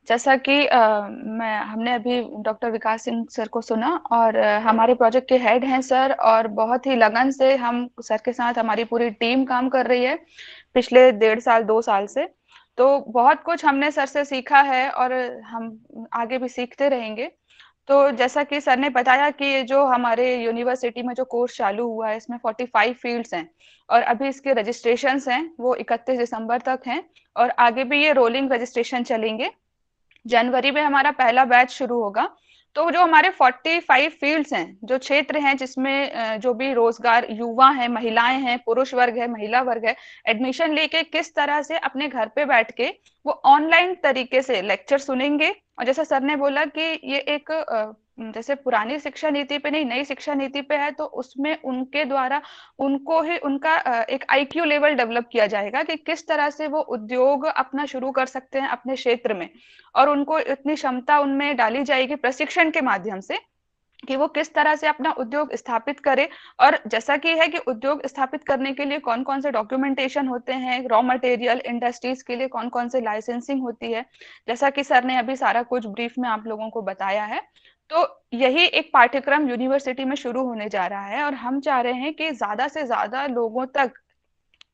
जैसा कि हमने अभी डॉक्टर विकास सिंह सर को सुना और हमारे प्रोजेक्ट के हेड हैं सर और बहुत ही लगन से हम सर के साथ हमारी पूरी टीम काम कर रही है पिछले 1.5 साल 2 साल से। तो बहुत कुछ हमने सर से सीखा है और हम आगे भी सीखते रहेंगे। तो जैसा कि सर ने बताया कि ये जो हमारे यूनिवर्सिटी में जो कोर्स चालू हुआ है इसमें 45 फील्ड्स हैं और अभी इसके रजिस्ट्रेशंस हैं वो 31 दिसंबर तक हैं और आगे भी ये रोलिंग रजिस्ट्रेशन चलेंगे। जनवरी में हमारा पहला बैच शुरू होगा। तो जो हमारे 45 फील्ड्स हैं, जो क्षेत्र हैं जिसमें जो भी रोजगार युवा हैं, महिलाएं हैं, पुरुष वर्ग है, महिला वर्ग है, एडमिशन लेके किस तरह से अपने घर पे बैठ के वो ऑनलाइन तरीके से लेक्चर सुनेंगे। और जैसा सर ने बोला कि ये एक जैसे पुरानी शिक्षा नीति पे नहीं, नई शिक्षा नीति पे है, तो उसमें उनके द्वारा उनको ही उनका एक आईक्यू लेवल डेवलप किया जाएगा कि किस तरह से वो उद्योग अपना शुरू कर सकते हैं अपने क्षेत्र में। और उनको इतनी क्षमता उनमें डाली जाएगी प्रशिक्षण के माध्यम से कि वो किस तरह से अपना उद्योग स्थापित करे। और जैसा कि है कि उद्योग स्थापित करने के लिए कौन कौन से डॉक्यूमेंटेशन होते हैं, रॉ मटेरियल, इंडस्ट्रीज के लिए कौन कौन से लाइसेंसिंग होती है, जैसा कि सर ने अभी सारा कुछ ब्रीफ में आप लोगों को बताया है। तो यही एक पाठ्यक्रम यूनिवर्सिटी में शुरू होने जा रहा है और हम चाह रहे हैं कि ज्यादा से ज्यादा लोगों तक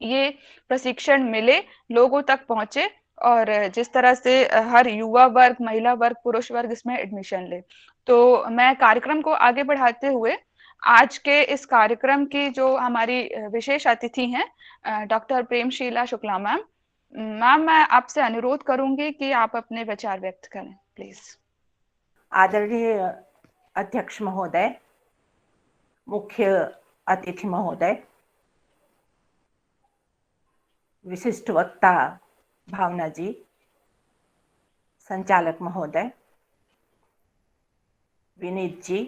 ये प्रशिक्षण मिले, लोगों तक पहुंचे और जिस तरह से हर युवा वर्ग, महिला वर्ग, पुरुष वर्ग इसमें एडमिशन ले। तो मैं कार्यक्रम को आगे बढ़ाते हुए आज के इस कार्यक्रम की जो हमारी विशेष अतिथि हैं doctor Premshila Shukla ma'am. Ma'am, मैं आपसे अनुरोध करूंगी कि आप अपने विचार व्यक्त करें प्लीज। आदरणीय अध्यक्ष महोदय, मुख्य अतिथि महोदय, विशिष्ट वक्ता भावना जी, संचालक महोदय, विनीत जी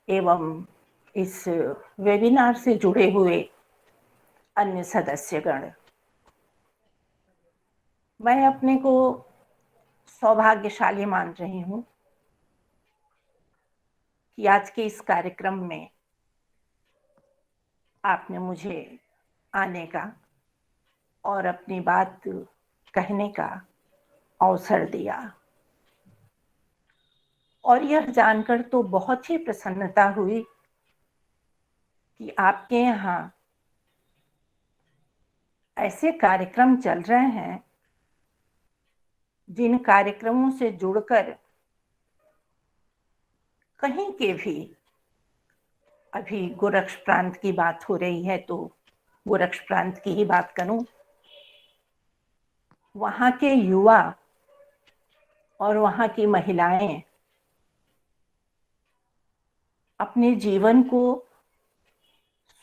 एवं इस वेबिनार से जुड़े हुए अन्य सदस्यगण, मैं अपने को सौभाग्यशाली मान रही हूँ कि आज के इस कार्यक्रम में आपने मुझे आने का और अपनी बात कहने का अवसर दिया। और यह जानकर तो बहुत ही प्रसन्नता हुई कि आपके यहाँ ऐसे कार्यक्रम चल रहे हैं जिन कार्यक्रमों से जुड़कर कहीं के भी, अभी गोरक्ष प्रांत की बात हो रही है तो गोरक्ष प्रांत की ही बात करूं, वहां के युवा और वहां की महिलाएं अपने जीवन को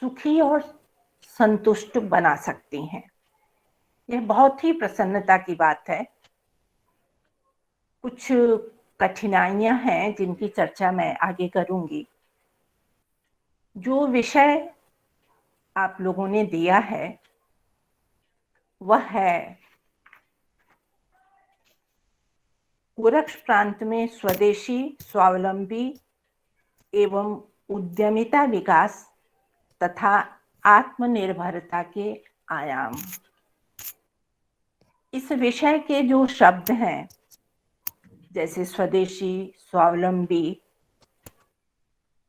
सुखी और संतुष्ट बना सकती हैं। यह बहुत ही प्रसन्नता की बात है। कुछ कठिनाइयां हैं जिनकी चर्चा मैं आगे करूंगी। जो विषय आप लोगों ने दिया है वह है गोरक्ष प्रांत में स्वदेशी, स्वावलंबी एवं उद्यमिता विकास तथा आत्मनिर्भरता के आयाम। इस विषय के जो शब्द हैं जैसे स्वदेशी, स्वावलंबी,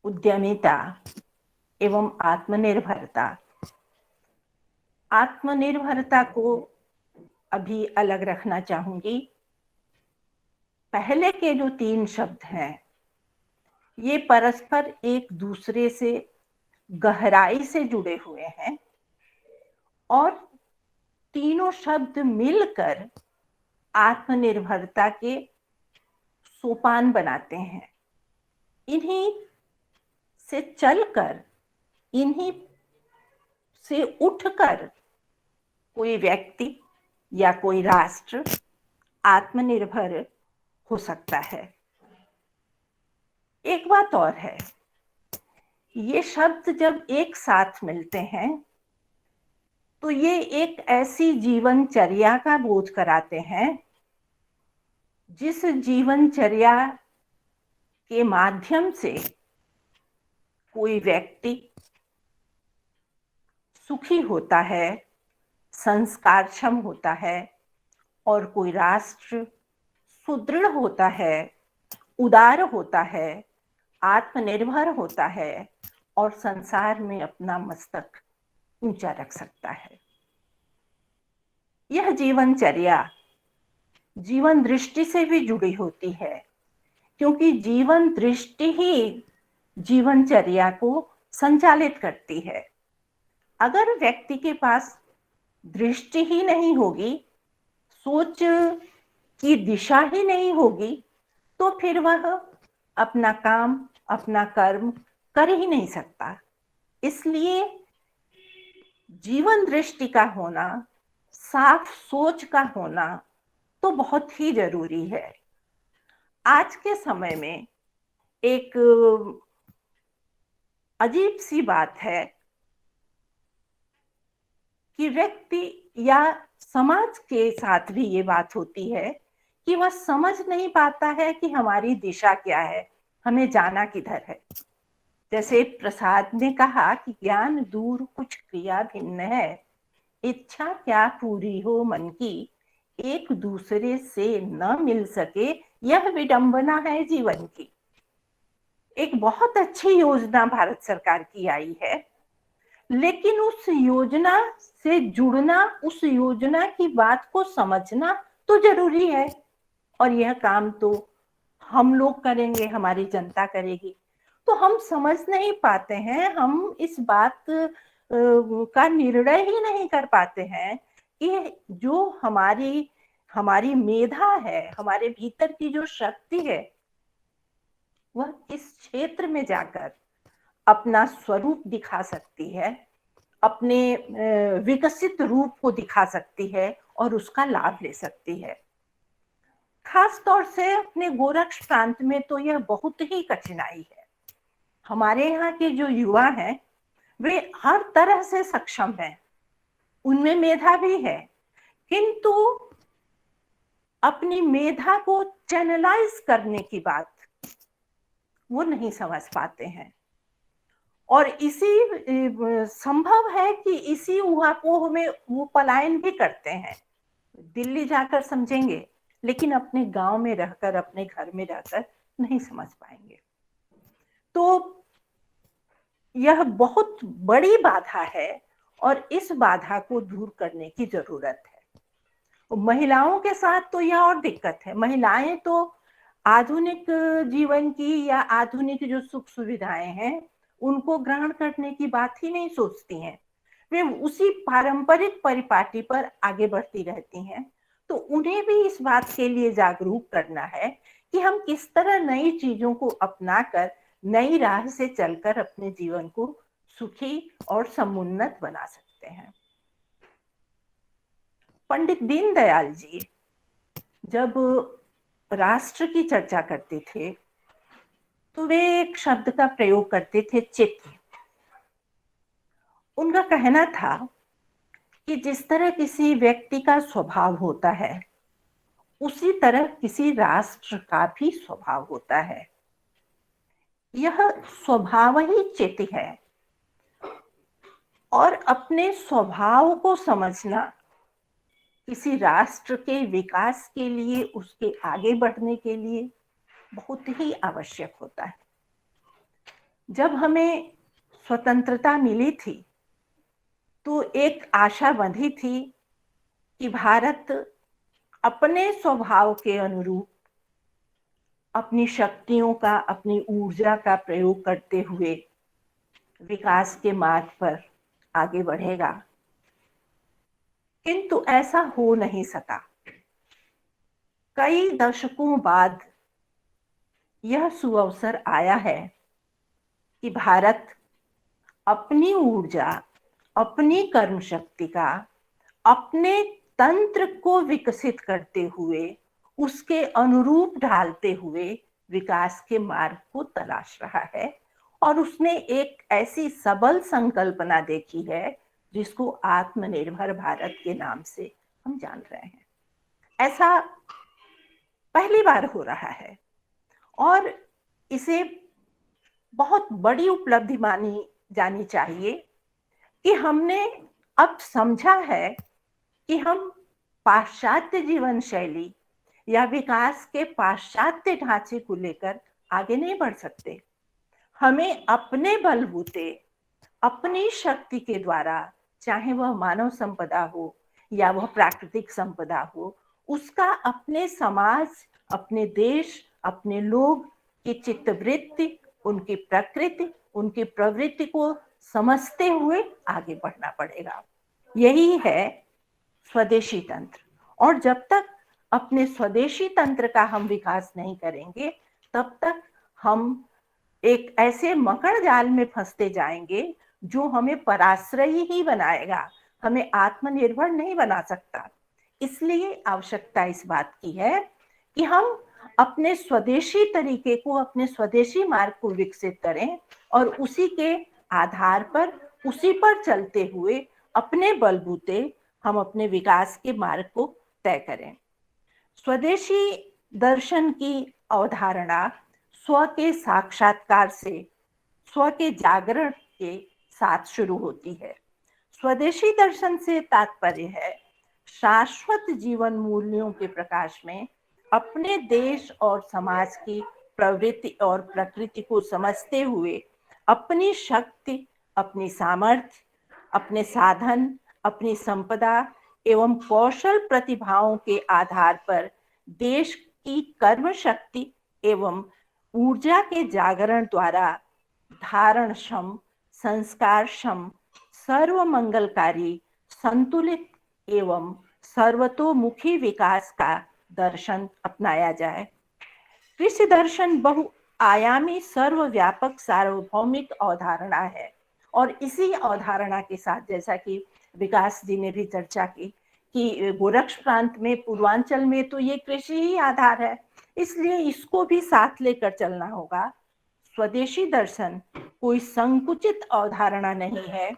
उद्यमिता एवं आत्मनिर्भरता, आत्मनिर्भरता को अभी अलग रखना चाहूंगी। पहले के जो 3 शब्द हैं ये परस्पर एक दूसरे से गहराई से जुड़े हुए हैं और तीनों शब्द मिलकर आत्मनिर्भरता के सोपान बनाते हैं। इन्हीं से चलकर, इन्हीं से उठकर कोई व्यक्ति या कोई राष्ट्र आत्मनिर्भर हो सकता है। एक बात और है, ये शब्द जब एक साथ मिलते हैं तो ये एक ऐसी जीवनचर्या का बोध कराते हैं जिस जीवनचर्या के माध्यम से कोई व्यक्ति सुखी होता है, संस्कारक्षम होता है और कोई राष्ट्र सुदृढ़ होता है, उदार होता है, आत्मनिर्भर होता है और संसार में अपना मस्तक ऊंचा रख सकता है। यह जीवनचर्या जीवन दृष्टि से भी जुड़ी होती है, क्योंकि जीवन दृष्टि ही जीवनचर्या को संचालित करती है। अगर व्यक्ति के पास दृष्टि ही नहीं होगी, सोच की दिशा ही नहीं होगी, तो फिर वह अपना काम, अपना कर्म कर ही नहीं सकता। इसलिए जीवन दृष्टि का होना, साफ सोच का होना तो बहुत ही जरूरी है। आज के समय में एक अजीब सी बात है कि व्यक्ति या समाज के साथ भी ये बात होती है कि वह समझ नहीं पाता है कि हमारी दिशा क्या है, हमें जाना किधर है। जैसे प्रसाद ने कहा कि ज्ञान दूर कुछ क्रिया भिन्न है, इच्छा क्या पूरी हो मन की, एक दूसरे से न मिल सके यह विडंबना है जीवन की। एक बहुत अच्छी योजना भारत सरकार की आई है, लेकिन उस योजना से जुड़ना, उस योजना की बात को समझना तो जरूरी है। और यह काम तो हम लोग करेंगे, हमारी जनता करेगी। तो हम समझ नहीं पाते हैं, हम इस बात का निर्णय ही नहीं कर पाते हैं कि जो हमारी मेधा है, हमारे भीतर की जो शक्ति है, वह किस क्षेत्र में जाकर अपना स्वरूप दिखा सकती है, अपने विकसित रूप को दिखा सकती है और उसका लाभ ले सकती है। खास तौर से अपने गोरक्ष प्रांत में तो यह बहुत ही कठिनाई है। हमारे यहाँ के जो युवा हैं वे हर तरह से सक्षम हैं, उनमें मेधा भी है, किंतु अपनी मेधा को चैनलाइज करने की बात वो नहीं समझ पाते हैं। और इसी संभव है कि इसी ऊहापोह में वो पलायन भी करते हैं। दिल्ली जाकर समझेंगे, लेकिन अपने गांव में रहकर, अपने घर में रहकर नहीं समझ पाएंगे। तो यह बहुत बड़ी बाधा है और इस बाधा को दूर करने की जरूरत है। महिलाओं के साथ तो यह और दिक्कत है। महिलाएं तो आधुनिक जीवन की या आधुनिक जो सुख सुविधाएं हैं उनको ग्रहण करने की बात ही नहीं सोचती हैं। वे उसी पारंपरिक परिपाटी पर आगे बढ़ती रहती हैं। तो उन्हें भी इस बात के लिए जागरूक करना है कि हम किस तरह नई चीजों को अपनाकर, नई राह से चलकर अपने जीवन को सुखी और समुन्नत बना सकते हैं। पंडित दीनदयाल जी जब राष्ट्र की चर्चा करते थे तो वे एक शब्द का प्रयोग करते थे, चित्त। उनका कहना था कि जिस तरह किसी व्यक्ति का स्वभाव होता है, उसी तरह किसी राष्ट्र का भी स्वभाव होता है। यह स्वभाव ही चित्त है और अपने स्वभाव को समझना किसी राष्ट्र के विकास के लिए, उसके आगे बढ़ने के लिए बहुत ही आवश्यक होता है। जब हमें स्वतंत्रता मिली थी तो एक आशा बंधी थी कि भारत अपने स्वभाव के अनुरूप अपनी शक्तियों का, अपनी ऊर्जा का प्रयोग करते हुए विकास के मार्ग पर आगे बढ़ेगा, किंतु ऐसा हो नहीं सका। कई दशकों बाद यह सुअवसर आया है कि भारत अपनी ऊर्जा, अपनी कर्म शक्ति का, अपने तंत्र को विकसित करते हुए, उसके अनुरूप ढालते हुए विकास के मार्ग को तलाश रहा है। और उसने एक ऐसी सबल संकल्पना देखी है जिसको आत्मनिर्भर भारत के नाम से हम जान रहे हैं। ऐसा पहली बार हो रहा है और इसे बहुत बड़ी उपलब्धि मानी जानी चाहिए कि हमने अब समझा है कि हम पाश्चात्य जीवन शैली या विकास के पाश्चात्य ढांचे को लेकर आगे नहीं बढ़ सकते। हमें अपने बलबूते, अपनी शक्ति के द्वारा, चाहे वह मानव संपदा हो या वह प्राकृतिक संपदा हो, उसका अपने समाज, अपने देश, अपने लोग की चित्तवृत्ति, उनकी प्रकृति, उनकी प्रवृत्ति को समझते हुए आगे बढ़ना पड़ेगा। यही है स्वदेशी तंत्र। और जब तक अपने स्वदेशी तंत्र का हम विकास नहीं करेंगे, तब तक हम एक ऐसे मकड़ जाल में फंसते जाएंगे जो हमें पराश्रयी ही बनाएगा, हमें आत्मनिर्भर नहीं बना सकता। इसलिए आवश्यकता इस बात की है कि हम अपने स्वदेशी तरीके को, अपने स्वदेशी मार्ग को विकसित करें और उसी के आधार पर, उसी पर चलते हुए अपने बलबूते हम अपने विकास के मार्ग को तय करें। स्वदेशी दर्शन की अवधारणा स्व के साक्षात्कार से, स्व के जागरण के साथ शुरू होती है। स्वदेशी दर्शन से तात्पर्य है शाश्वत जीवन मूल्यों के प्रकाश में अपने देश और समाज की प्रवृत्ति और प्रकृति को समझते हुए अपनी शक्ति, अपनी सामर्थ्य, अपने साधन, अपनी संपदा एवं कौशल प्रतिभाओं के आधार पर देश की कर्म शक्ति एवं ऊर्जा के जागरण द्वारा धारणक्षम, संस्कारक्षम, सर्वमंगलकारी, संतुलित एवं सर्वतोमुखी विकास का दर्शन अपनाया जाए। कृषि दर्शन बहुआयामी, सर्वव्यापक, सार्वभौमिक अवधारणा है और इसी अवधारणा के साथ, जैसा कि विकास जी ने भी चर्चा की कि गोरक्ष प्रांत में, पूर्वांचल में तो ये कृषि ही आधार है, इसलिए इसको भी साथ लेकर चलना होगा। स्वदेशी दर्शन कोई संकुचित अवधारणा नहीं है।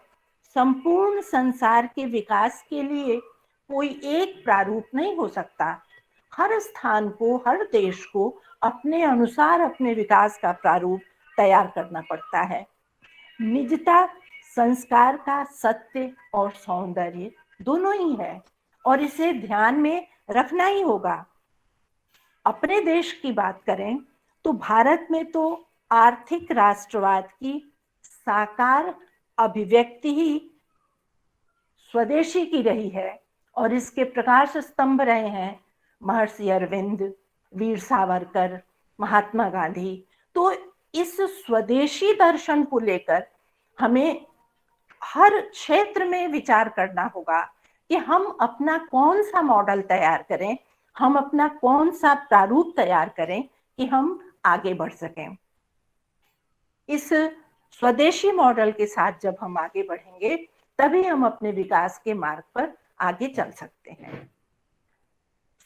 संपूर्ण संसार के विकास के लिए कोई एक प्रारूप नहीं हो सकता। हर स्थान को, हर देश को अपने अनुसार अपने विकास का प्रारूप तैयार करना पड़ता है। निजता संस्कार का सत्य और सौंदर्य दोनों ही है और इसे ध्यान में रखना ही होगा। अपने देश की बात करें तो भारत में तो आर्थिक राष्ट्रवाद की साकार अभिव्यक्ति ही स्वदेशी की रही है और इसके प्रकाश स्तंभ रहे हैं महर्षि अरविंद, वीर सावरकर, महात्मा गांधी। तो इस स्वदेशी दर्शन को लेकर हमें हर क्षेत्र में विचार करना होगा कि हम अपना कौन सा मॉडल तैयार करें, हम अपना कौन सा प्रारूप तैयार करें कि हम आगे बढ़ सकें। इस स्वदेशी मॉडल के साथ जब हम आगे बढ़ेंगे तभी हम अपने विकास के मार्ग पर आगे चल सकते हैं।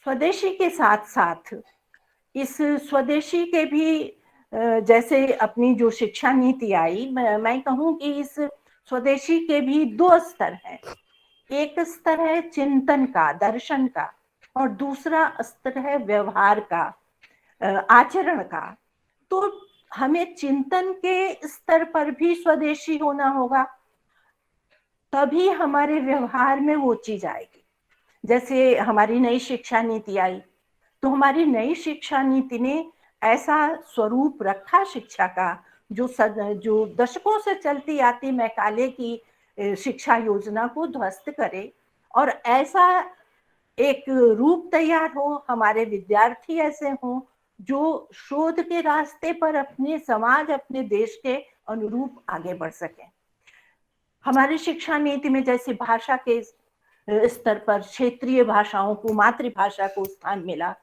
स्वदेशी के साथ साथ इस स्वदेशी के भी जैसे अपनी जो शिक्षा नीति आई, मैं कहूँ कि इस स्वदेशी के भी दो स्तर हैं। एक स्तर है चिंतन का, दर्शन का, और दूसरा स्तर है व्यवहार का, आचरण का। तो हमें चिंतन के स्तर पर भी स्वदेशी होना होगा, तभी हमारे व्यवहार में वो चीज आएगी। जैसे हमारी नई शिक्षा नीति आई, तो हमारी नई शिक्षा नीति ने ऐसा स्वरूप रखा शिक्षा का जो दशकों से चलती आती मैकाले की शिक्षा योजना को ध्वस्त करे और ऐसा एक रूप तैयार हो, हमारे विद्यार्थी ऐसे हों जो शोध के रास्ते पर अपने समाज, अपने देश के अनुरूप आगे बढ़ सकें। हमारी शिक्षा नीति में जैसे भाषा के स्तर पर क्षेत्रीय भाषाओं को, मातृभाषा को स्थान मिला,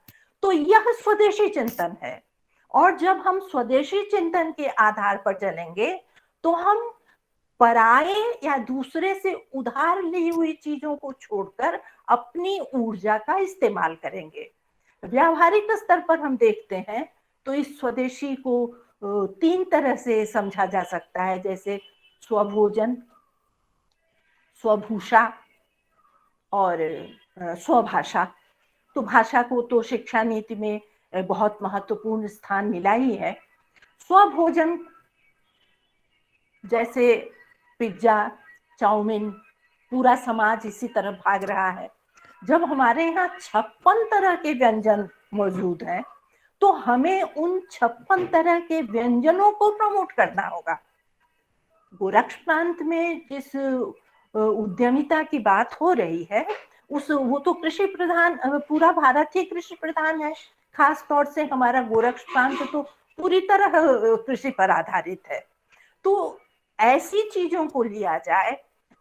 तो यह स्वदेशी चिंतन है। और जब हम स्वदेशी चिंतन के आधार पर चलेंगे तो हम पराये या दूसरे से उधार ली हुई चीजों को छोड़कर अपनी ऊर्जा का इस्तेमाल करेंगे। व्यावहारिक स्तर पर हम देखते हैं तो इस स्वदेशी को 3 तरह से समझा जा सकता है, जैसे स्वभोजन, स्वभूषा और स्वभाषा। तो भाषा को तो शिक्षा नीति में बहुत महत्वपूर्ण स्थान मिला ही है। स्वभोजन जैसे पिज्जा, चाउमीन, पूरा समाज इसी तरफ भाग रहा है, जब हमारे यहाँ 56 तरह के व्यंजन मौजूद हैं, तो हमें उन 56 तरह के व्यंजनों को प्रमोट करना होगा। गोरक्ष प्रांत में जिस उद्यमिता की बात हो रही है, वो तो कृषि प्रधान, पूरा भारत ही कृषि प्रधान है। खास तौर से हमारा गोरक्ष प्रांत तो पूरी तरह कृषि पर आधारित है। तो ऐसी चीजों को लिया जाए,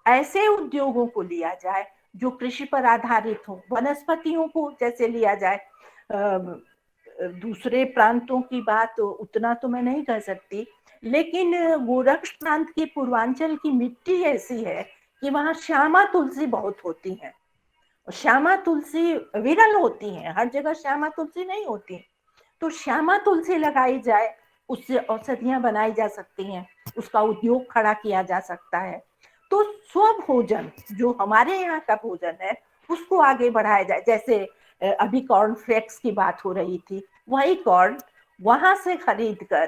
ऐसे उद्योगों को लिया जाए जो कृषि पर आधारित हो। वनस्पतियों को जैसे लिया जाए, दूसरे प्रांतों की बात उतना तो मैं नहीं कह सकती, लेकिन गोरक्ष प्रांत की पूर्वांचल की मिट्टी ऐसी है कि वहां श्यामा तुलसी बहुत होती है। श्यामा तुलसी विरल होती है, हर जगह श्यामा तुलसी नहीं होती। तो श्यामा तुलसी लगाई जाए, उससे औषधियां बनाई जा सकती हैं, उसका उद्योग खड़ा किया जा सकता है। तो स्वभोजन जो हमारे यहाँ का भोजन है उसको आगे बढ़ाया जाए। जैसे अभी कॉर्न फ्लेक्स की बात हो रही थी, वही कॉर्न वहां से खरीद कर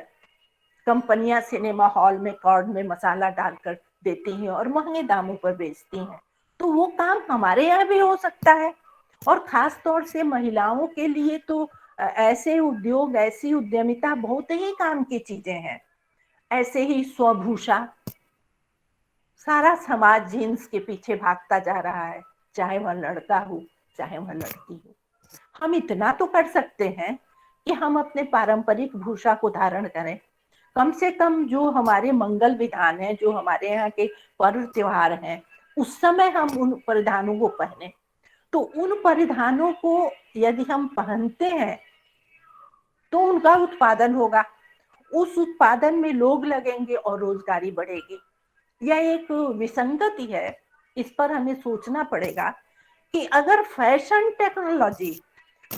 कंपनियां सिनेमा हॉल में कॉर्न में मसाला डालकर देती हैं और महंगे दामों पर बेचती हैं। तो वो काम हमारे यहाँ भी हो सकता है। और खास तौर से महिलाओं के लिए तो ऐसे उद्योग, ऐसी उद्यमिता बहुत ही काम की चीजें हैं। ऐसे ही स्वभूषा, सारा समाज जीन्स के पीछे भागता जा रहा है, चाहे वह लड़का हो चाहे वह लड़की हो। हम इतना तो कर सकते हैं कि हम अपने पारंपरिक भूषा को धारण करें। कम से कम जो हमारे मंगल विधान है, जो हमारे यहाँ के पर्व त्योहार हैं, उस समय हम उन परिधानों को पहने। तो उन परिधानों को यदि हम पहनते हैं तो उनका उत्पादन होगा, उस उत्पादन में लोग लगेंगे और रोजगारी बढ़ेगी। यह एक विसंगति है, इस पर हमें सोचना पड़ेगा कि अगर फैशन टेक्नोलॉजी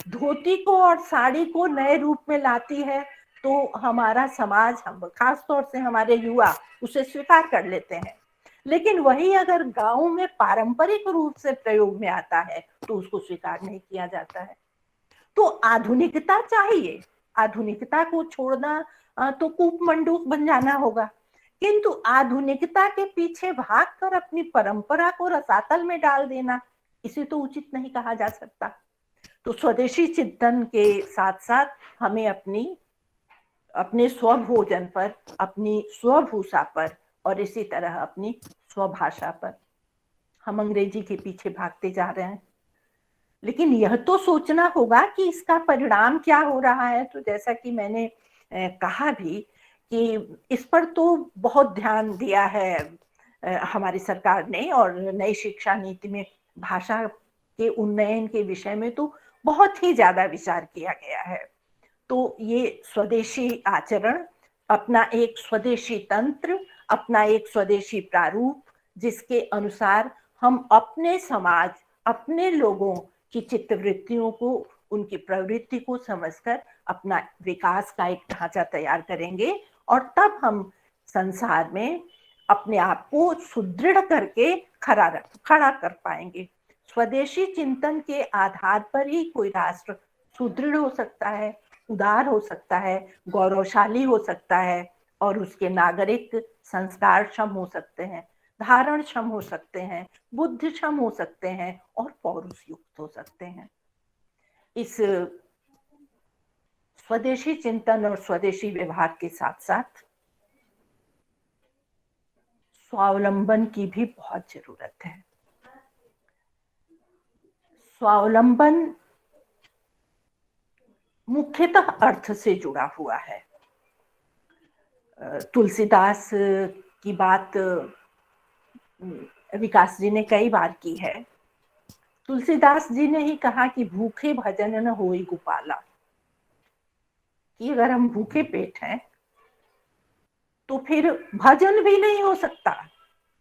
धोती को और साड़ी को नए रूप में लाती है तो हमारा समाज, हम खास तौर से हमारे युवा उसे स्वीकार कर लेते हैं। लेकिन वही अगर गांव में पारंपरिक रूप से प्रयोग में आता है तो उसको स्वीकार नहीं किया जाता है। तो आधुनिकता चाहिए, आधुनिकता को छोड़ना तो कूप मंडूक बन जाना होगा। किंतु आधुनिकता के पीछे भागकर अपनी परंपरा को रसातल में डाल देना, इसे तो उचित नहीं कहा जा सकता। तो स्वदेशी चिंतन के साथ साथ हमें अपने स्वभोजन पर, अपनी स्वभूषा पर और इसी तरह अपनी स्वभाषा पर, हम अंग्रेजी के पीछे भागते जा रहे हैं। लेकिन यह तो सोचना होगा कि इसका परिणाम क्या हो रहा है। तो जैसा कि मैंने कहा भी कि इस पर तो बहुत ध्यान दिया है हमारी सरकार ने, और नई शिक्षा नीति में भाषा के उन्नयन के विषय में तो बहुत ही ज्यादा विचार किया गया है। तो ये स्वदेशी आचरण, अपना एक स्वदेशी तंत्र, अपना एक स्वदेशी प्रारूप, जिसके अनुसार हम अपने समाज, अपने लोगों की चित्तवृत्तियों को, उनकी प्रवृत्ति को समझकर अपना विकास का एक ढांचा तैयार करेंगे, और तब हम संसार में अपने आप को सुदृढ़ करके खड़ा कर पाएंगे। स्वदेशी चिंतन के आधार पर ही कोई राष्ट्र सुदृढ़ हो सकता है, उदार हो सकता है, गौरवशाली हो सकता है, और उसके नागरिक संस्कारक्षम हो सकते हैं, धारणक्षम हो सकते हैं, बुद्धिक्षम हो सकते हैं और पौरुष युक्त हो सकते हैं। इस स्वदेशी चिंतन और स्वदेशी व्यवहार के साथ साथ स्वावलंबन की भी बहुत जरूरत है। स्वावलंबन मुख्यतः अर्थ से जुड़ा हुआ है। तुलसीदास की बात विकास जी ने कई बार की है। तुलसीदास जी ने ही कहा कि भूखे भजन न होई गोपाला, कि अगर हम भूखे पेट हैं तो फिर भजन भी नहीं हो सकता,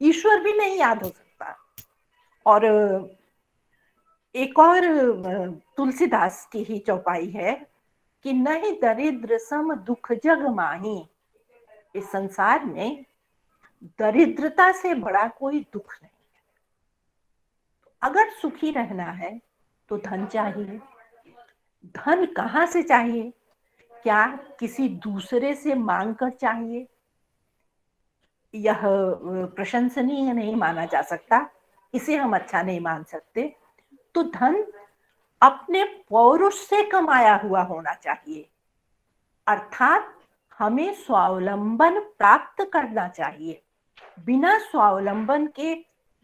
ईश्वर भी नहीं याद हो सकता। और एक और तुलसीदास की ही चौपाई है कि नहीं दरिद्र सम दुख जग माही। इस संसार में दरिद्रता से बड़ा कोई दुख नहीं है। अगर सुखी रहना है तो धन चाहिए। धन कहाँ से चाहिए? क्या किसी दूसरे से मांग कर चाहिए? यह प्रशंसनीय नहीं माना जा सकता, इसे हम अच्छा नहीं मान सकते। तो धन अपने पौरुष से कमाया हुआ होना चाहिए, अर्थात हमें स्वावलंबन प्राप्त करना चाहिए। बिना स्वावलंबन के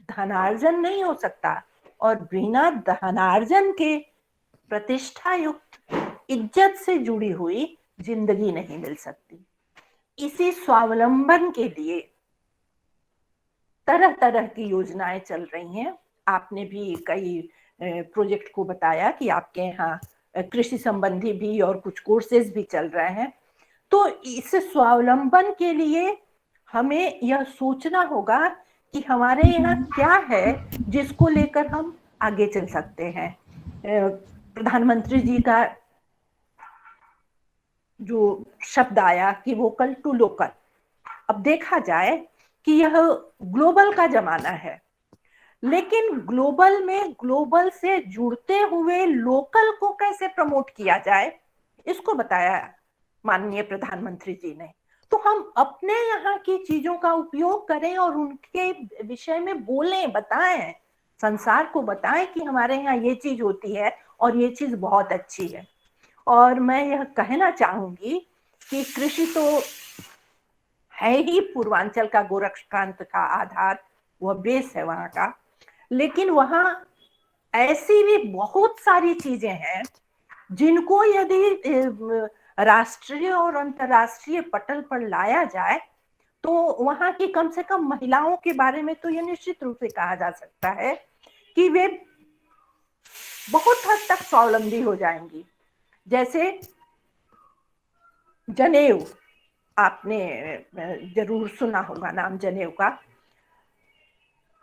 धनार्जन नहीं हो सकता, और बिना धनार्जन के प्रतिष्ठा युक्त इज्जत से जुड़ी हुई जिंदगी नहीं मिल सकती। इसी स्वावलंबन के लिए तरह तरह की योजनाएं चल रही हैं। आपने भी कई प्रोजेक्ट को बताया कि आपके यहाँ कृषि संबंधी भी और कुछ कोर्सेज भी चल रहे हैं। तो इस स्वावलंबन के लिए हमें यह सोचना होगा कि हमारे यहाँ क्या है जिसको लेकर हम आगे चल सकते हैं। प्रधानमंत्री जी का जो शब्द आया कि वोकल टू लोकल, अब देखा जाए कि यह ग्लोबल का जमाना है, लेकिन ग्लोबल में ग्लोबल से जुड़ते हुए लोकल को कैसे प्रमोट किया जाए, इसको बताया माननीय प्रधानमंत्री जी ने। तो हम अपने यहाँ की चीजों का उपयोग करें और उनके विषय में बोलें, बताएं, संसार को बताएं कि हमारे यहाँ ये चीज होती है और ये चीज बहुत अच्छी है। और मैं यह कहना चाहूंगी कि कृषि तो है ही पूर्वांचल का, गोरक्ष प्रांत का आधार, वह बेस है वहां का, लेकिन वहां ऐसी भी बहुत सारी चीजें हैं जिनको यदि राष्ट्रीय और अंतर्राष्ट्रीय पटल पर लाया जाए तो वहां की कम से कम महिलाओं के बारे में तो यह निश्चित रूप से कहा जा सकता है कि वे बहुत हद तक स्वावलंबी हो जाएंगी। जैसे जनेऊ, आपने जरूर सुना होगा नाम जनेऊ का।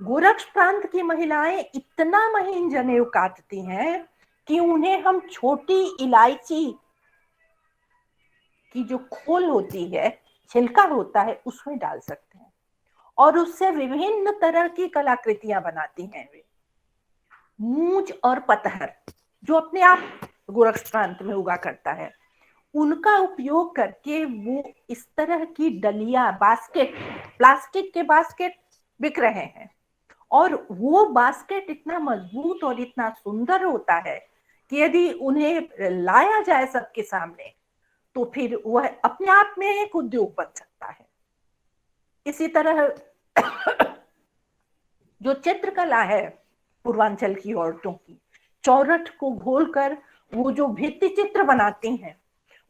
गोरक्ष प्रांत की महिलाएं इतना महीन जनेऊ काटती हैं कि उन्हें हम छोटी इलायची की जो खोल होती है, छिलका होता है, उसमें डाल सकते हैं और उससे विभिन्न तरह की कलाकृतियां बनाती हैं वे। मूंज और पतहर जो अपने आप गोरक्ष प्रांत में उगा करता है, उनका उपयोग करके वो इस तरह की डलिया, बास्केट, प्लास्टिक के बास्केट बिक रहे हैं। और वो बास्केट इतना मजबूत और इतना सुंदर होता है कि यदि उन्हें लाया जाए सबके सामने तो फिर वह अपने आप में एक उद्योग बन सकता है। इसी तरह जो चित्रकला है पूर्वांचल की औरतों की, चौरठ को घोलकर वो जो भित्ति चित्र बनाती हैं,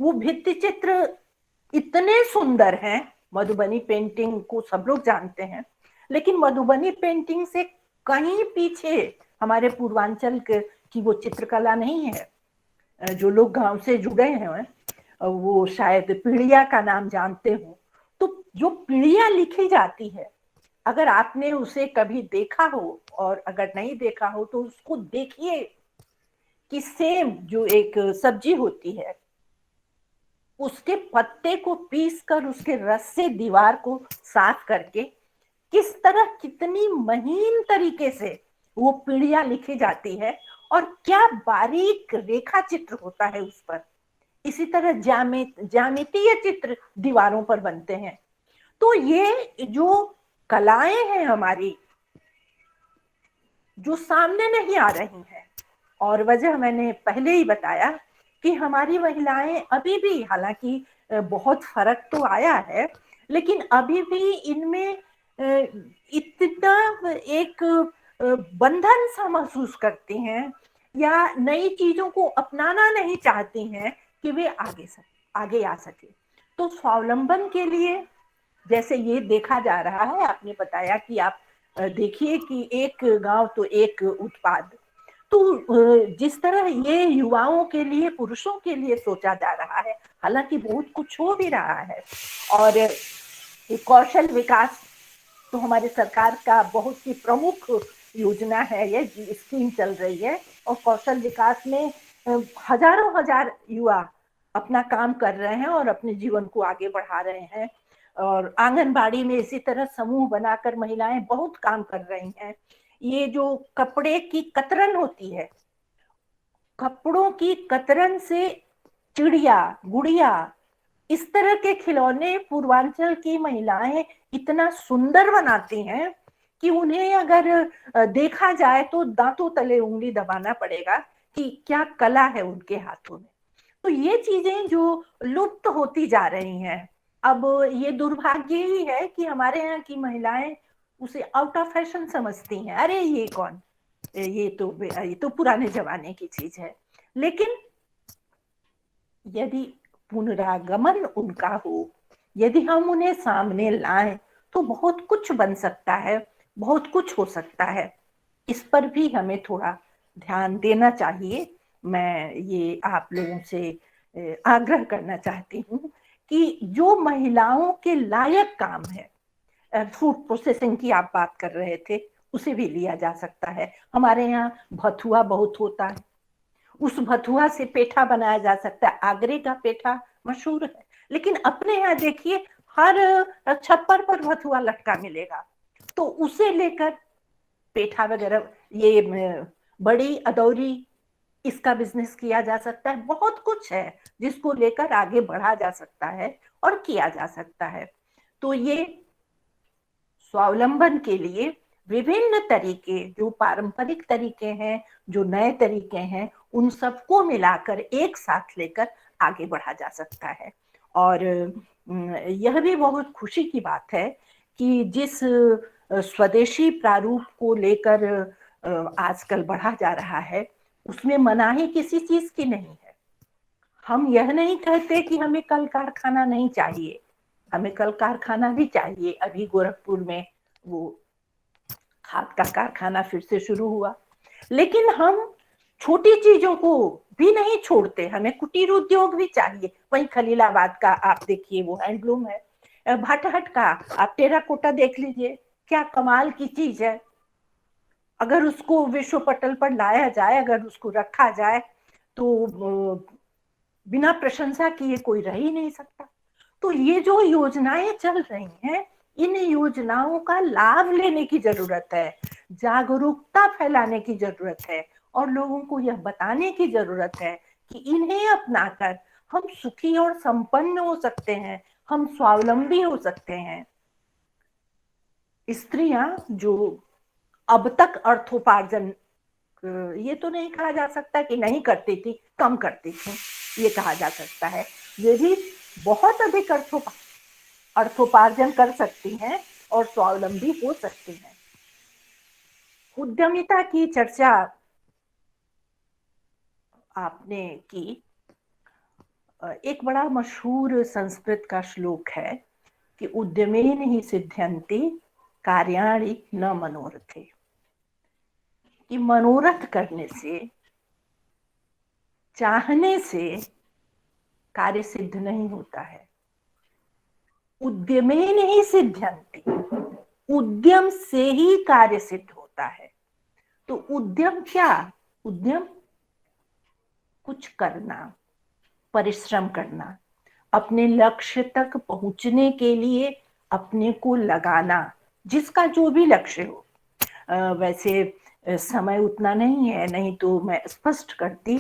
वो भित्ति चित्र इतने सुंदर हैं। मधुबनी पेंटिंग को सब लोग जानते हैं, लेकिन मधुबनी पेंटिंग से कहीं पीछे हमारे पूर्वांचल की वो चित्रकला नहीं है। जो लोग गांव से जुड़े हैं वो शायद पीढ़िया का नाम जानते हो। तो जो पीढ़िया लिखी जाती है, अगर आपने उसे कभी देखा हो और अगर नहीं देखा हो तो उसको देखिए कि सेम जो एक सब्जी होती है, उसके पत्ते को पीस कर उसके रस से दीवार को साफ करके किस तरह कितनी महीन तरीके से वो पीढ़ियां लिखी जाती है और क्या बारीक रेखा चित्र होता है उस पर। इसी तरह ज्यामितीय चित्र दीवारों पर बनते हैं। तो ये जो कलाएं हैं हमारी, जो सामने नहीं आ रही हैं, और वजह मैंने पहले ही बताया कि हमारी महिलाएं अभी भी, हालांकि बहुत फर्क तो आया है, लेकिन अभी भी इनमें इतना एक बंधन सा महसूस करती हैं या नई चीजों को अपनाना नहीं चाहती हैं कि वे आगे आ सके। तो स्वावलंबन के लिए जैसे ये देखा जा रहा है, आपने बताया कि आप देखिए कि एक गांव तो एक उत्पाद, तो जिस तरह ये युवाओं के लिए, पुरुषों के लिए सोचा जा रहा है, हालांकि बहुत कुछ हो भी रहा है। और कौशल विकास तो हमारे सरकार का बहुत ही प्रमुख योजना है, ये स्कीम चल रही है। और कौशल विकास में हजारों हजार युवा अपना काम कर रहे हैं और अपने जीवन को आगे बढ़ा रहे हैं। और आंगनबाड़ी में इसी तरह समूह बनाकर महिलाएं बहुत काम कर रही हैं। ये जो कपड़े की कतरन होती है, कपड़ों की कतरन से चिड़िया, गुड़िया, इस तरह के खिलौने पूर्वांचल की महिलाएं इतना सुंदर बनाती हैं कि उन्हें अगर देखा जाए तो दांतों तले उंगली दबाना पड़ेगा कि क्या कला है उनके हाथों में। तो ये चीजें जो लुप्त होती जा रही हैं, अब ये दुर्भाग्य ही है कि हमारे यहाँ की महिलाएं उसे आउट ऑफ फैशन समझती हैं। अरे ये कौन, ये तो पुराने जमाने की चीज है। लेकिन यदि पुनरागमन उनका हो, यदि हम उन्हें सामने लाएं, तो बहुत कुछ बन सकता है, बहुत कुछ हो सकता है। इस पर भी हमें थोड़ा ध्यान देना चाहिए। मैं ये आप लोगों से आग्रह करना चाहती हूँ कि जो महिलाओं के लायक काम है, फूड प्रोसेसिंग की आप बात कर रहे थे, उसे भी लिया जा सकता है। हमारे यहाँ भथुआ बहुत होता है, उस भथुआ से पेठा बनाया जा सकता है। आगरे का पेठा मशहूर है, लेकिन अपने यहाँ देखिए हर छप्पर पर भथुआ लटका मिलेगा, तो उसे लेकर पेठा वगैरह, ये बड़ी अदौरी, इसका बिजनेस किया जा सकता है। बहुत कुछ है जिसको लेकर आगे बढ़ा जा सकता है और किया जा सकता है। तो ये स्वावलंबन के लिए विभिन्न तरीके, जो पारंपरिक तरीके हैं, जो नए तरीके हैं, उन सबको मिलाकर एक साथ लेकर आगे बढ़ा जा सकता है। और यह भी बहुत खुशी की बात है कि जिस स्वदेशी प्रारूप को लेकर आजकल बढ़ा जा रहा है, उसमें मनाही किसी चीज की नहीं है। हम यह नहीं कहते कि हमें कल कारखाना नहीं चाहिए, हमें कल कारखाना भी चाहिए। अभी गोरखपुर में वो खाद का कारखाना फिर से शुरू हुआ, लेकिन हम छोटी चीजों को भी नहीं छोड़ते, हमें कुटीर उद्योग भी चाहिए। वही खलीलाबाद का आप देखिए, वो हैंडलूम है। भाटाहाट का आप टेराकोटा देख लीजिए, क्या कमाल की चीज है। अगर उसको विश्व पटल पर लाया जाए, अगर उसको रखा जाए, तो बिना प्रशंसा किए कोई रह ही नहीं सकता। तो ये जो योजनाएं चल रही हैं, इन योजनाओं का लाभ लेने की जरूरत है, जागरूकता फैलाने की जरूरत है, और लोगों को यह बताने की जरूरत है कि इन्हें अपनाकर हम सुखी और संपन्न हो सकते हैं, हम स्वावलंबी हो सकते हैं। स्त्रियां जो अब तक अर्थोपार्जन, ये तो नहीं कहा जा सकता कि नहीं करती थी, कम करती थी, ये कहा जा सकता है। ये भी बहुत अधिक अर्थोपार्जन कर सकती हैं और स्वावलंबी हो सकती हैं। उद्यमिता की चर्चा आपने की। एक बड़ा मशहूर संस्कृत का श्लोक है कि उद्यमेन ही सिद्ध्यन्ति कार्याणि न मनोरथे, कि मनोरथ करने से, चाहने से कार्य सिद्ध नहीं होता है। उद्यमेन ही सिद्ध्यन्ति, उद्यम से ही कार्य सिद्ध होता है। तो उद्यम क्या? उद्यम कुछ करना, परिश्रम करना, अपने लक्ष्य तक पहुंचने के लिए अपने को लगाना, जिसका जो भी लक्ष्य हो। वैसे समय उतना नहीं है, नहीं तो मैं स्पष्ट करती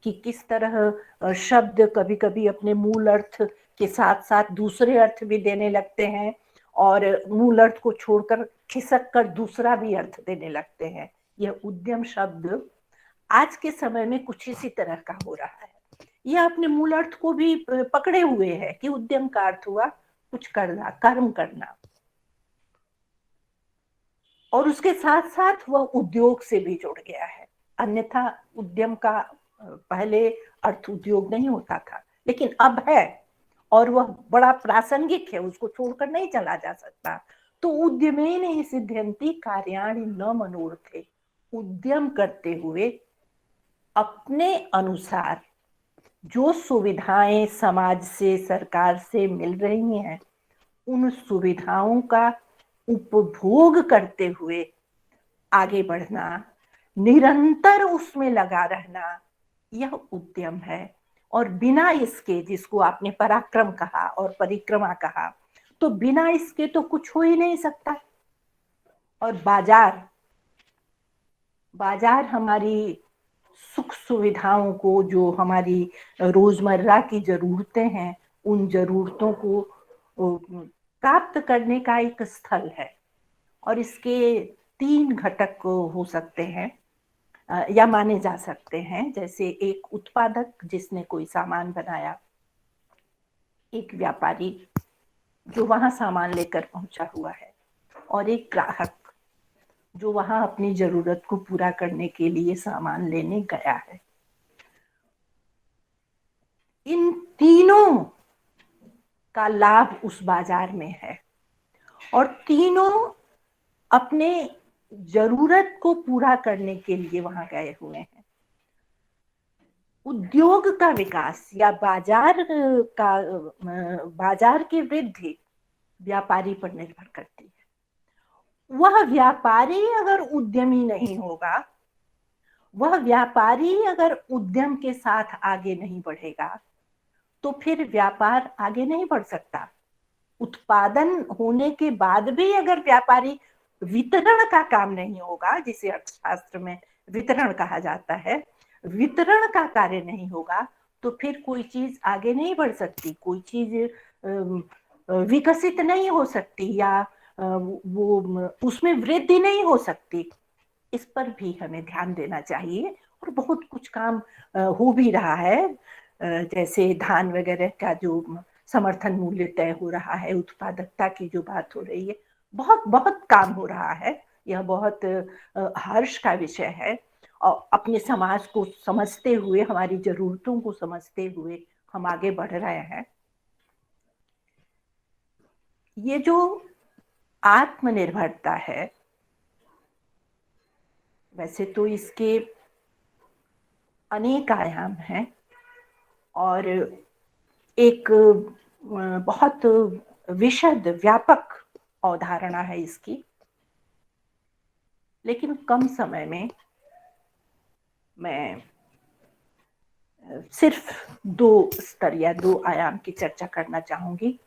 कि किस तरह शब्द कभी कभी अपने मूल अर्थ के साथ साथ दूसरे अर्थ भी देने लगते हैं, और मूल अर्थ को छोड़कर खिसक कर दूसरा भी अर्थ देने लगते हैं। यह उद्यम शब्द आज के समय में कुछ इसी तरह का हो रहा है। यह अपने मूल अर्थ को भी पकड़े हुए है कि उद्यम का अर्थ हुआ कुछ करना, कर्म करना, और उसके साथ साथ वह उद्योग से भी जुड़ गया है। अन्यथा उद्यम का पहले अर्थ उद्योग नहीं होता था, लेकिन अब है, और वह बड़ा प्रासंगिक है, उसको छोड़कर नहीं चला जा सकता। तो उद्यमेन हि सिद्ध्यन्ति कार्याणि न मनोरथे, उद्यम करते हुए अपने अनुसार जो सुविधाएं समाज से, सरकार से मिल रही हैं, उन सुविधाओं का उपभोग करते हुए आगे बढ़ना, निरंतर उसमें लगा रहना, यह उद्यम है। और बिना इसके, जिसको आपने पराक्रम कहा और परिक्रमा कहा, तो बिना इसके तो कुछ हो ही नहीं सकता। और बाजार हमारी सुख सुविधाओं को, जो हमारी रोजमर्रा की जरूरतें हैं, उन जरूरतों को प्राप्त करने का एक स्थल है। और इसके 3 घटक हो सकते हैं या माने जा सकते हैं। जैसे एक उत्पादक जिसने कोई सामान बनाया, एक व्यापारी जो वहां सामान लेकर पहुंचा हुआ है, और एक ग्राहक जो वहां अपनी जरूरत को पूरा करने के लिए सामान लेने गया है। इन तीनों का लाभ उस बाजार में है और तीनों अपने जरूरत को पूरा करने के लिए वहां गए हुए हैं। उद्योग का विकास या बाजार की वृद्धि व्यापारी पर निर्भर करती है। वह व्यापारी अगर उद्यमी नहीं होगा, वह व्यापारी अगर उद्यम के साथ आगे नहीं बढ़ेगा, तो फिर व्यापार आगे नहीं बढ़ सकता। उत्पादन होने के बाद भी अगर व्यापारी वितरण का काम नहीं होगा, जिसे अर्थशास्त्र में वितरण कहा जाता है, वितरण का कार्य नहीं होगा, तो फिर कोई चीज आगे नहीं बढ़ सकती, कोई चीज विकसित नहीं हो सकती, या वो उसमें वृद्धि नहीं हो सकती। इस पर भी हमें ध्यान देना चाहिए और बहुत कुछ काम हो भी रहा है। जैसे धान वगैरह का जो समर्थन मूल्य तय हो रहा है, उत्पादकता की जो बात हो रही है, बहुत बहुत काम हो रहा है। यह बहुत हर्ष का विषय है और अपने समाज को समझते हुए, हमारी जरूरतों को समझते हुए हम आगे बढ़ रहे हैं। ये जो आत्मनिर्भरता है, वैसे तो इसके अनेक आयाम हैं और एक बहुत विशद व्यापक अवधारणा है इसकी, लेकिन कम समय में मैं सिर्फ 2 स्तर या 2 आयाम की चर्चा करना चाहूंगी,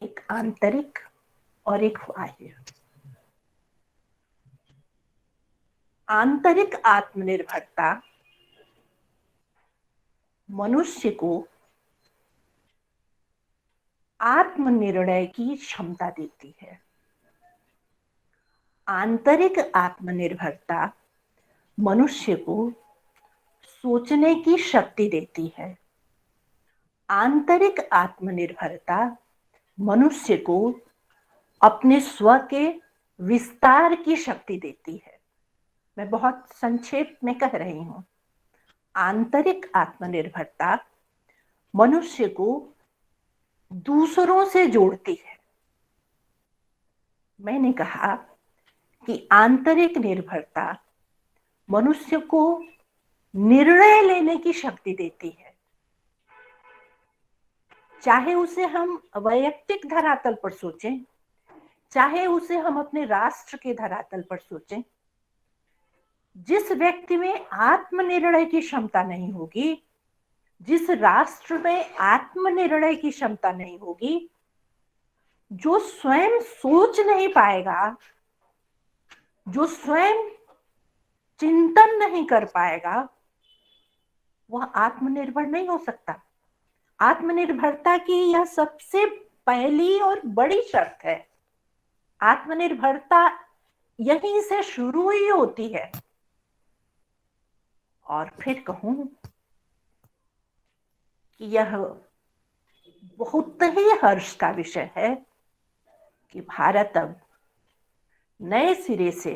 एक आंतरिक और एक बाह्य। आंतरिक आत्मनिर्भरता मनुष्य को आत्मनिर्णय की क्षमता देती है। आंतरिक आत्मनिर्भरता मनुष्य को सोचने की शक्ति देती है। आंतरिक आत्मनिर्भरता मनुष्य को अपने स्व के विस्तार की शक्ति देती है। मैं बहुत संक्षेप में कह रही हूं। आंतरिक आत्मनिर्भरता मनुष्य को दूसरों से जोड़ती है। मैंने कहा कि आंतरिक निर्भरता मनुष्य को निर्णय लेने की शक्ति देती है। चाहे उसे हम वैयक्तिक धरातल पर सोचें, चाहे उसे हम अपने राष्ट्र के धरातल पर सोचें, जिस व्यक्ति में आत्मनिर्णय की क्षमता नहीं होगी, जिस राष्ट्र में आत्मनिर्णय की क्षमता नहीं होगी, जो स्वयं सोच नहीं पाएगा, जो स्वयं चिंतन नहीं कर पाएगा, वह आत्मनिर्भर नहीं हो सकता। आत्मनिर्भरता की यह सबसे पहली और बड़ी शर्त है। आत्मनिर्भरता यहीं से शुरू ही होती है। और फिर कहूं कि यह बहुत ही हर्ष का विषय है कि भारत अब नए सिरे से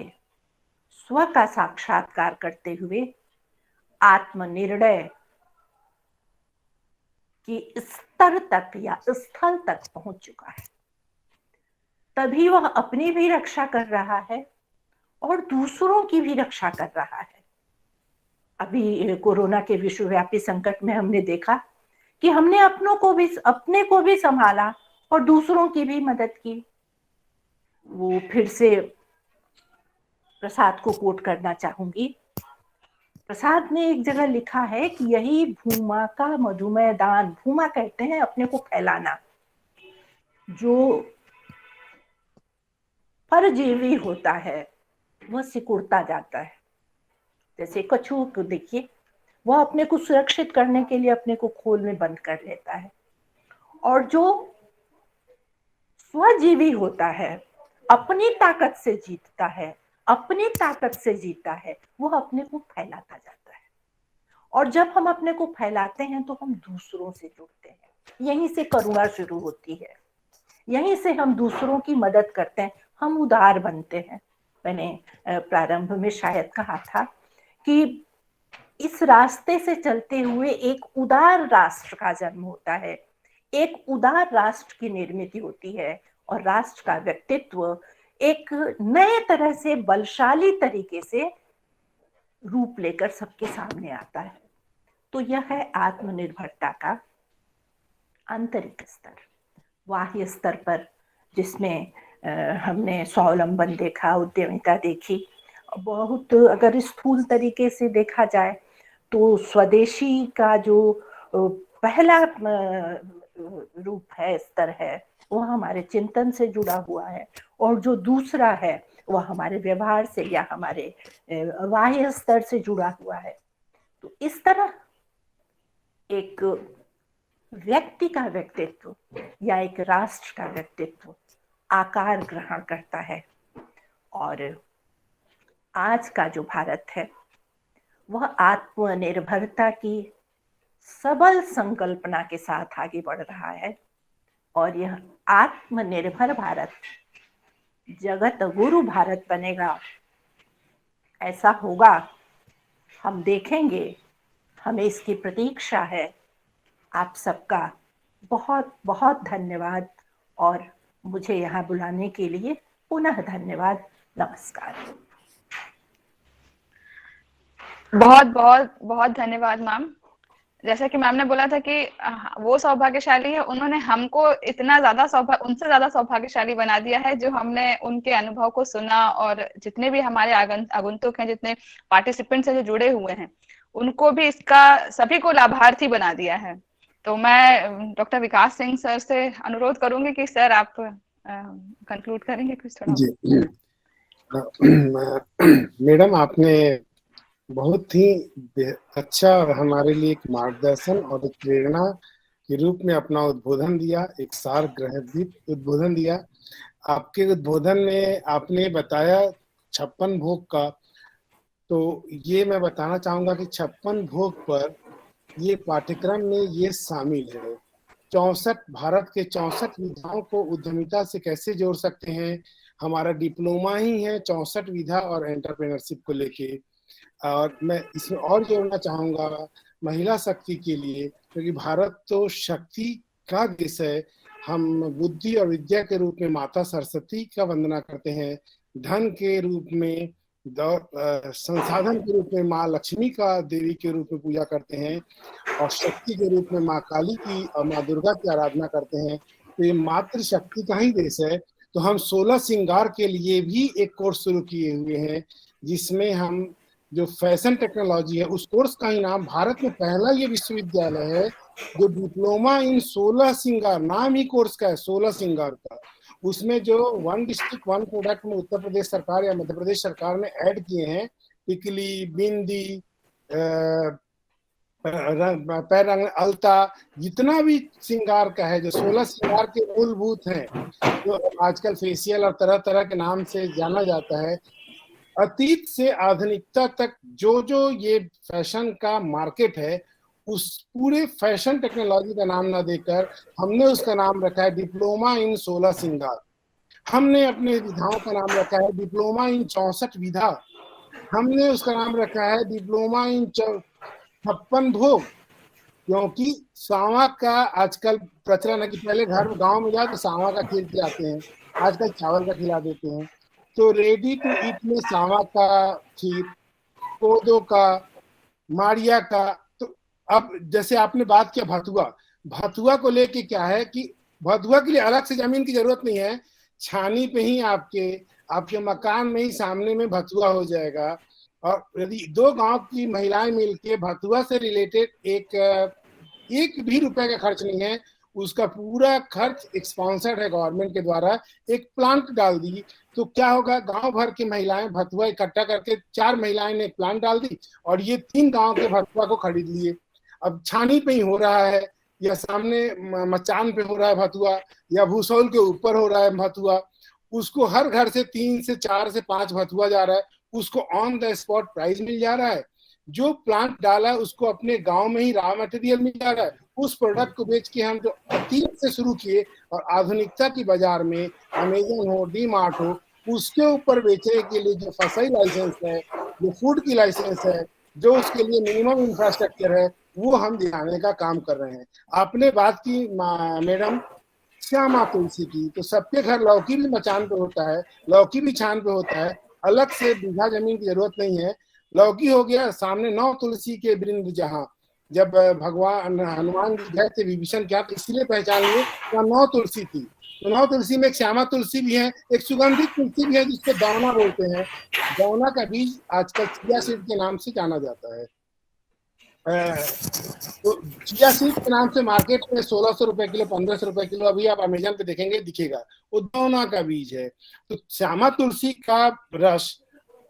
स्व का साक्षात्कार करते हुए आत्मनिर्णय की स्तर तक या स्थल तक पहुंच चुका है। तभी वह अपनी भी रक्षा कर रहा है और दूसरों की भी रक्षा कर रहा है। अभी कोरोना के विश्वव्यापी संकट में हमने देखा कि हमने अपने को भी संभाला और दूसरों की भी मदद की। वो फिर से प्रसाद को कोट करना चाहूंगी। प्रसाद ने एक जगह लिखा है कि यही भूमा का मधुमेह दान, भूमा कहते हैं अपने को फैलाना, जो परजीवी होता है वह सिकुड़ता जाता है। जैसे कछुओं को देखिए, वह अपने को सुरक्षित करने के लिए अपने को खोल में बंद कर लेता है, और जो स्वजीवी होता है अपनी ताकत से जीतता है, अपनी ताकत से जीता है, वो अपने को फैलाता जाता है। और जब हम अपने को फैलाते हैं तो हम दूसरों से जुड़ते हैं। यहीं से करुणा शुरू होती है, यहीं से हम दूसरों की मदद करते हैं, हम उदार बनते हैं। मैंने प्रारंभ में शायद कहा था कि इस रास्ते से चलते हुए एक उदार राष्ट्र का जन्म होता है, एक उदार राष्ट्र की निर्मित होती है, और राष्ट्र का व्यक्तित्व एक नए तरह से बलशाली तरीके से रूप लेकर सबके सामने आता है। तो यह है आत्मनिर्भरता का आंतरिक स्तर। बाह्य स्तर पर जिसमें हमने स्वावलंबन देखा, उद्यमिता देखी, बहुत अगर स्थूल तरीके से देखा जाए तो स्वदेशी का जो पहला रूप है, स्तर है, वह हमारे चिंतन से जुड़ा हुआ है, और जो दूसरा है वह हमारे व्यवहार से या हमारे बाह्य स्तर से जुड़ा हुआ है। तो इस तरह एक व्यक्ति का व्यक्तित्व या एक राष्ट्र का व्यक्तित्व आकार ग्रहण करता है। और आज का जो भारत है वह आत्मनिर्भरता की सबल संकल्पना के साथ आगे बढ़ रहा है, और यह आत्मनिर्भर भारत जगत गुरु भारत बनेगा। ऐसा होगा, हम देखेंगे, हमें इसकी प्रतीक्षा है। आप सबका बहुत बहुत धन्यवाद, और मुझे यहाँ बुलाने के लिए पुनः धन्यवाद। नमस्कार। बहुत बहुत बहुत धन्यवाद मैम। जैसा कि मैम ने बोला था कि वो सौभाग्यशाली है, उन्होंने हमको इतना ज्यादा उनसे ज्यादा सौभाग्यशाली बना दिया है, जो हमने उनके अनुभव को सुना, और जितने भी हमारे आगंतुक हैं, जितने पार्टिसिपेंट्स हैं जो जुड़े हुए हैं, उनको भी इसका सभी को लाभार्थी बना दिया है। तो मैं डॉक्टर विकास सिंह सर से अनुरोध करूंगी कि सर आप कंक्लूड करेंगे कुछ थोड़ा। जी मैडम, आपने बहुत ही अच्छा हमारे लिए एक मार्गदर्शन और एक प्रेरणा के रूप में अपना उद्बोधन दिया, एक सार ग्रहित उद्बोधन दिया। आपके उद्बोधन में आपने बताया 56 भोग का, तो ये मैं बताना चाहूंगा कि 56 भोग पर ये पाठ्यक्रम में ये शामिल है। 64 भारत के 64 विधाओं को उद्यमिता से कैसे जोड़ सकते हैं, हमारा डिप्लोमा ही है 64 विधा और एंटरप्रेन्योरशिप को लेके। और मैं इसमें और जोड़ना चाहूंगा महिला शक्ति के लिए, क्योंकि भारत तो शक्ति का देश है। हम बुद्धि और विद्या के रूप में माता सरस्वती का वंदना करते हैं, धन के रूप में, संसाधन के रूप में माँ लक्ष्मी का देवी के रूप में पूजा करते हैं, और शक्ति के रूप में माँ काली की और माँ दुर्गा की आराधना करते हैं। तो ये मातृ शक्ति का ही देश है। तो हम 16 श्रृंगार के लिए भी एक कोर्स शुरू किए हुए हैं, जिसमें हम जो फैशन टेक्नोलॉजी है उस कोर्स का ही नाम, भारत में पहला ये विश्वविद्यालय है जो डिप्लोमा इन 16 श्रृंगार, नाम ही कोर्स का है 16 श्रृंगार का। उसमें जो 1 डिस्ट्रिक्ट 1 प्रोडक्ट में उत्तर प्रदेश सरकार या मध्य प्रदेश सरकार ने ऐड किए हैं, टिकली, बिंदी, पैरंग, अलता, जितना भी श्रृंगार का है, जो 16 श्रृंगार के मूलभूत हैं, जो आजकल फेशियल और तरह तरह के नाम से जाना जाता है, अतीत से आधुनिकता तक जो जो ये फैशन का मार्केट है, उस पूरे फैशन टेक्नोलॉजी का नाम ना देकर हमने उसका नाम रखा है डिप्लोमा इन 16 श्रृंगार। हमने अपने विधाओं का नाम रखा है डिप्लोमा इन 64 विधा। हमने उसका नाम रखा है डिप्लोमा इन 56 भोग, क्योंकि सांवा का आजकल प्रचलन है कि पहले घर गांव में जाए तो सांवा का खीर खिलाते हैं, आजकल चावल का खिला देते हैं। तो रेडी टू ईट में सांवा का खीर, कोदो का, मारिया का। तो अब जैसे आपने बात किया भथुआ, भथुआ को लेके क्या है कि भथुआ के लिए अलग से जमीन की जरूरत नहीं है, छानी पे ही आपके मकान में ही सामने में भथुआ हो जाएगा। और यदि 2 गांव की महिलाएं मिलके भथुआ से रिलेटेड एक भी रुपए का खर्च नहीं है, उसका पूरा खर्च स्पॉन्सर्ड है गवर्नमेंट के द्वारा, एक प्लांट डाल दी, तो क्या होगा, गांव भर की महिलाएं भथुआ इकट्ठा करके, 4 महिलाएं ने प्लांट डाल दी और ये 3 गांव के भथुआ को खरीद लिए। अब छानी पे ही हो रहा है, या सामने मचान पे हो रहा है भथुआ, या भूसौल के ऊपर हो रहा है भथुआ, उसको हर घर से 3 से 4 से 5 भथुआ जा रहा है, उसको ऑन द स्पॉट प्राइस मिल जा रहा है। जो प्लांट डाला है उसको अपने गांव में ही रॉ मटेरियल मिल जा रहा है। उस प्रोडक्ट को बेच के हम जो अतीत से शुरू किए और आधुनिकता की बाजार में अमेजन हो, डी मार्ट हो, उसके ऊपर बेचने के लिए जो फसाई लाइसेंस है, जो फूड की लाइसेंस है, जो उसके लिए मिनिमम इंफ्रास्ट्रक्चर है, वो हम दिलाने का काम कर रहे हैं। आपने बात की मैडम श्यामा तुलसी की, तो सबके घर लौकी भी मचान पे होता है, लौकी भी छान पे होता है, अलग से बीघा जमीन की जरूरत नहीं है। लौकी हो गया, सामने 9 तुलसी के वृंद, जहाँ जब भगवान हनुमान जी गए थे विभीषण क्या, तो इसलिए पहचान लिए वहाँ 9 तुलसी थी। तो 9 तुलसी में एक श्यामा तुलसी भी है, एक सुगंधित तुलसी भी है जिसको दौना बोलते हैं। दौना का बीज आजकल चिया सीड के नाम से जाना जाता है। तो चिया सीड के नाम से मार्केट में 1600 रुपए किलो, 1500 रुपए किलो, अभी आप अमेजन पे देखेंगे दिखेगा, वो दौना का बीज है। तो श्यामा तुलसी का रस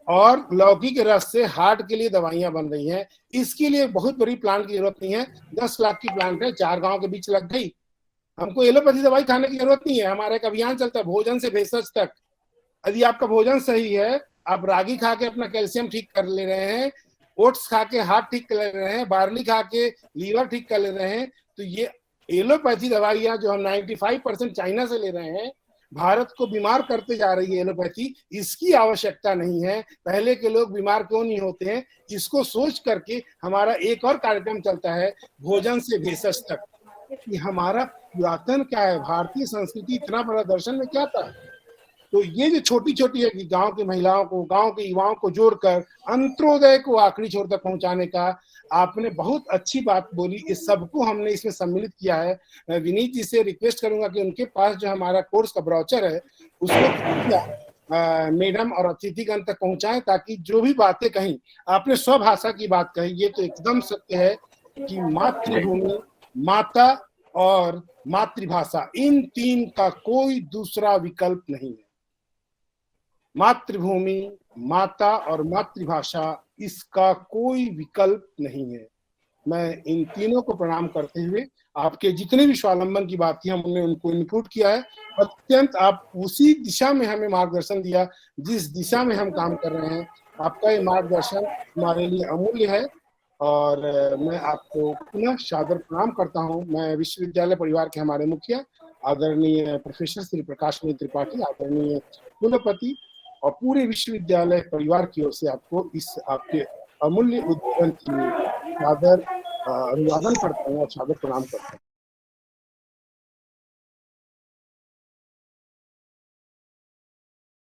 और लौकी के रस से हार्ट के लिए दवाइयां बन रही हैं। इसके लिए बहुत बड़ी प्लांट की जरूरत नहीं है, 10 लाख की प्लांट है, 4 गांव के बीच लग गई। हमको एलोपैथी दवाई खाने की जरूरत नहीं है। हमारा एक अभियान चलता है भोजन से भेषज तक। यदि आपका भोजन सही है, आप रागी खा के अपना कैल्शियम ठीक कर ले रहे हैं, ओट्स खा के हार्ट ठीक कर ले रहे हैं, बार्ली खा के लीवर ठीक कर ले रहे हैं, तो ये एलोपैथी दवाइयां जो हम 95% चाइना से ले रहे हैं, भारत को बीमार करते जा रही है एलोपैथी। इसकी आवश्यकता नहीं है। पहले के लोग बीमार क्यों नहीं होते हैं, इसको सोच करके हमारा एक और कार्यक्रम चलता है भोजन से भेषज तक, कि हमारा पुरातन क्या है, भारतीय संस्कृति इतना बड़ा दर्शन में क्या था। तो ये जो छोटी छोटी है कि गांव की महिलाओं को, गांव के युवाओं को जोड़कर अंत्योदय को आखिरी छोर तक पहुंचाने का आपने बहुत अच्छी बात बोली। इस सबको हमने इसमें सम्मिलित किया है। मैं विनीत जी से रिक्वेस्ट करूंगा कि उनके पास जो हमारा कोर्स का ब्राउचर है उसको मैडम और अतिथिगण तक पहुंचाएं, ताकि जो भी बातें कही, आपने स्वभाषा की बात कही, ये तो एकदम सत्य है कि मातृभूमि, माता और मातृभाषा, इन 3 का कोई दूसरा विकल्प नहीं है। मातृभूमि, माता और मातृभाषा, इसका कोई विकल्प नहीं है। मैं इन तीनों को प्रणाम करते हुए आपके जितने भी स्वावलंबन की बात थी हमने उनको इनपुट किया है। अत्यंत आप उसी दिशा में हमें मार्गदर्शन दिया जिस दिशा में हम काम कर रहे हैं। आपका ये मार्गदर्शन हमारे लिए अमूल्य है और मैं आपको पुनः सादर प्रणाम करता हूं। मैं विश्वविद्यालय परिवार के हमारे मुखिया आदरणीय प्रोफेसर श्री प्रकाश त्रिपाठी, आदरणीय कुलपति और पूरे विश्वविद्यालय परिवार की ओर से आपको इस आपके अमूल्य उद्बोधन के लिए सादर अभिवादन करता हूँ और सादर प्रणाम करता हूँ।